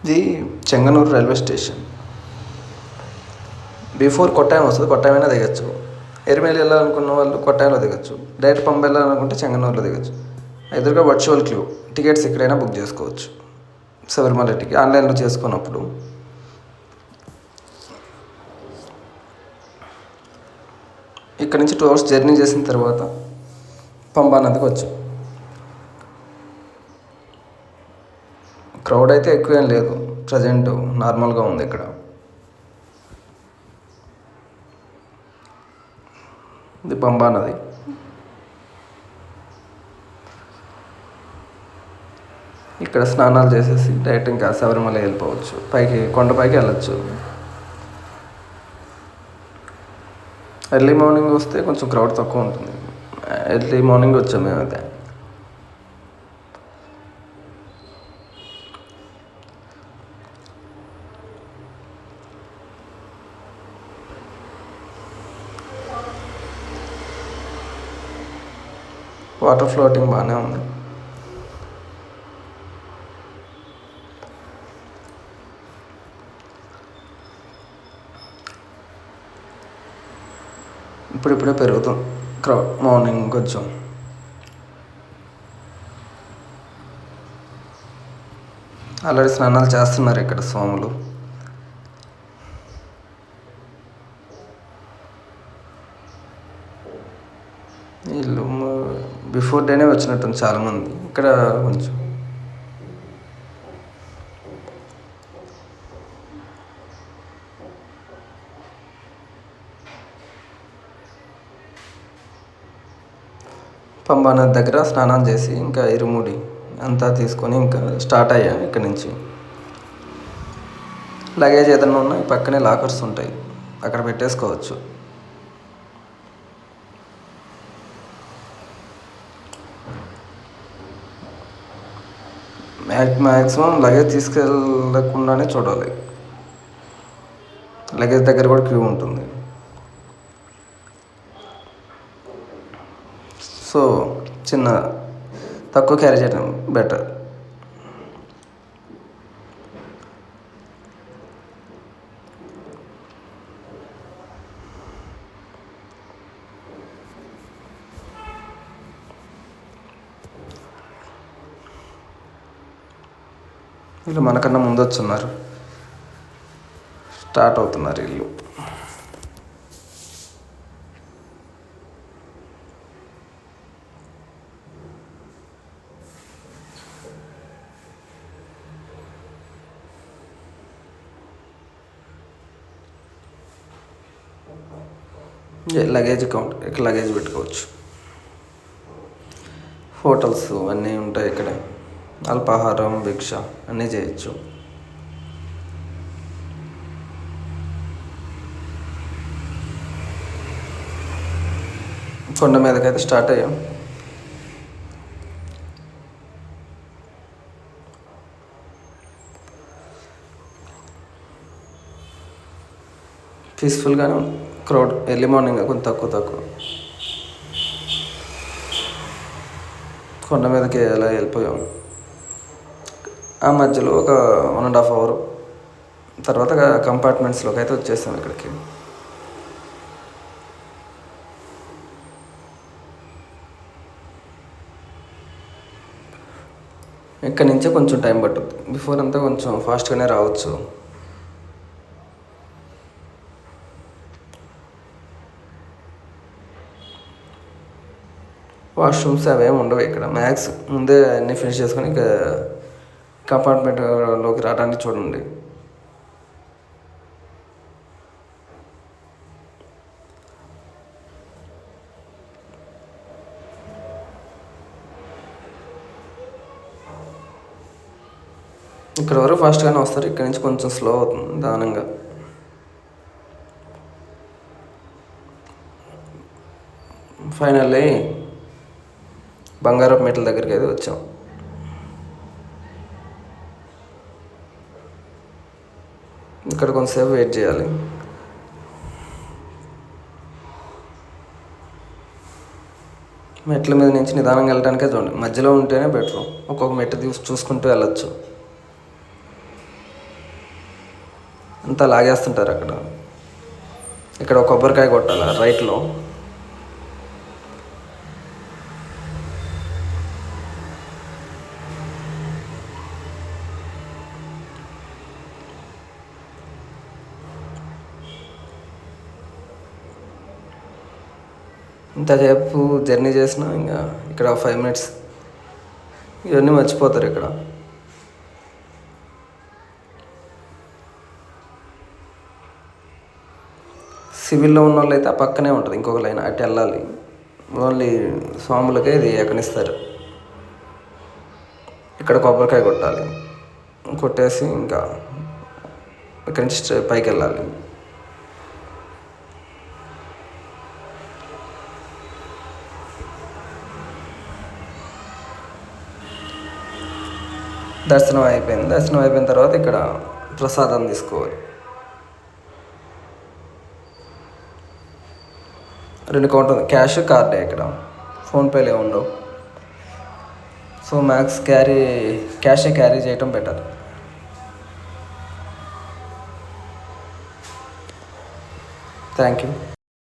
ఇది Chengannur railway station. Before Kottayam వస్తుంది, కొట్టాయమైనా దిగచ్చు. ఎరిమేలి వెళ్ళాలనుకున్న వాళ్ళు కొట్టాయంలో దిగచ్చు. డైరెక్ట్ పంప వెళ్ళాలనుకుంటే చెంగనూరులో దిగచ్చు. ఎదురుగా వర్చువల్ క్యూ, టికెట్స్ ఎక్కడైనా బుక్ చేసుకోవచ్చు. శబరిమల టికెట్ ఆన్లైన్లో చేసుకున్నప్పుడు ఇక్కడ నుంచి 2 hours జర్నీ చేసిన తర్వాత పంబా నదికి వచ్చు. క్రౌడ్ అయితే ఎక్కువేం లేదు, ప్రజెంట్ నార్మల్గా ఉంది ఇక్కడ. ఇది పంబా నది. ఇక్కడ స్నానాలు చేసేసి డైరెక్ట్ ఇంకా శబరిమల వెళ్ళిపోవచ్చు. పైకి కొండపైకి వెళ్ళచ్చు. ఎర్లీ మార్నింగ్ వస్తే కొంచెం క్రౌడ్ తక్కువ ఉంటుంది. ఎర్లీ మార్నింగ్ వచ్చాము మేమైతే. వాటర్ ఫ్లోటింగ్ బాగానే ఉంది. ఇప్పుడిప్పుడే పెరుగుతుంది క్రౌడ్ మార్నింగ్ కొంచెం. ఆల్రెడీ స్నానాలు చేస్తున్నారు ఇక్కడ స్వాములు. వీళ్ళు బిఫోర్ డేనే వచ్చినట్టుంది చాలామంది. ఇక్కడ కొంచెం పంబా నది దగ్గర స్నానం చేసి ఇంకా ఇరుముడి అంతా తీసుకొని ఇంకా స్టార్ట్ అయ్యాం ఇక్కడ నుంచి. లగేజ్ ఏదైనా ఉన్నా పక్కనే లాకర్స్ ఉంటాయి, అక్కడ పెట్టేసుకోవచ్చు. మ్యాక్సిమం లగేజ్ తీసుకెళ్ళకుండానే చూడాలి. లగేజ్ దగ్గర కూడా క్యూ ఉంటుంది. సో చిన్న తక్కువ క్యారీ చేయడం బెటర్. వీళ్ళు మనకన్నా ముందు వచ్చున్నారు, స్టార్ట్ అవుతున్నారు వీళ్ళు. లగేజ్ కౌంట్, ఇక్కడ లగేజ్ పెట్టుకోవచ్చు. హోటల్స్ అన్నీ ఉంటాయి ఇక్కడ. అల్పాహారం, భిక్ష అన్నీ చేయొచ్చు. కొండ మీదకైతే స్టార్ట్ అయ్యాం. పీస్ఫుల్గానే ఉంది. క్రౌడ్ ఎర్లీ మార్నింగ్ కొంచెం తక్కువ. కొండ మీదకి అలా వెళ్ళిపోయాం. ఆ మధ్యలో ఒక 1.5 hour తర్వాత కంపార్ట్మెంట్స్లోకి అయితే వచ్చేసాం ఇక్కడికి. ఇక్కడి నుంచే కొంచెం టైం పట్టుద్ది. బిఫోర్ అంతా కొంచెం ఫాస్ట్గానే రావచ్చు. వాష్రూమ్స్ అవేమి ఉండవు ఇక్కడ. మ్యాక్స్ ముందే అన్నీ ఫినిష్ చేసుకొని ఇంకా కంపార్ట్మెంట్లోకి రావడానికి చూడండి. ఇక్కడ వరకు ఫాస్ట్గానే వస్తారు, ఇక్కడ నుంచి కొంచెం స్లో అవుతుంది దానంగా. ఫైనల్లీ బంగారపు మెట్ల దగ్గరికి అయితే వచ్చాం. ఇక్కడ కొంతసేపు వెయిట్ చేయాలి. మెట్ల మీద నుంచి నిదానంగా వెళ్ళడానికే చూడండి. మధ్యలో ఉంటేనే బెటర్. ఒక్కొక్క మెట్టు చూసుకుంటూ వెళ్ళచ్చు. అంతా లాగేస్తుంటారు అక్కడ. ఇక్కడ ఒక కొబ్బరికాయ కొట్టాలి రైట్లో. ఇంతసేపు జర్నీ చేసిన ఇంకా ఇక్కడ 5 minutes ఇవన్నీ మర్చిపోతారు ఇక్కడ. సివిల్లో ఉన్న వాళ్ళు అయితే ఆ పక్కనే ఉంటుంది ఇంకొక లైన్, అటు వెళ్ళాలి. ఓన్లీ స్వాములకే ఇది ఎక్కనిస్తారు. ఇక్కడ కొబ్బరికాయ కొట్టాలి, కొట్టేసి ఇంకా ఇక్కడి నుంచి పైకి వెళ్ళాలి. దర్శనం అయిపోయిన తర్వాత ఇక్కడ ప్రసాదం తీసుకోవాలి. 2 కౌంటర్, క్యాష్ కార్డే. ఇక్కడ ఫోన్పేలే ఉండవు. సో మ్యాక్స్ క్యాషే క్యారీ చేయటం బెటర్. Thank you.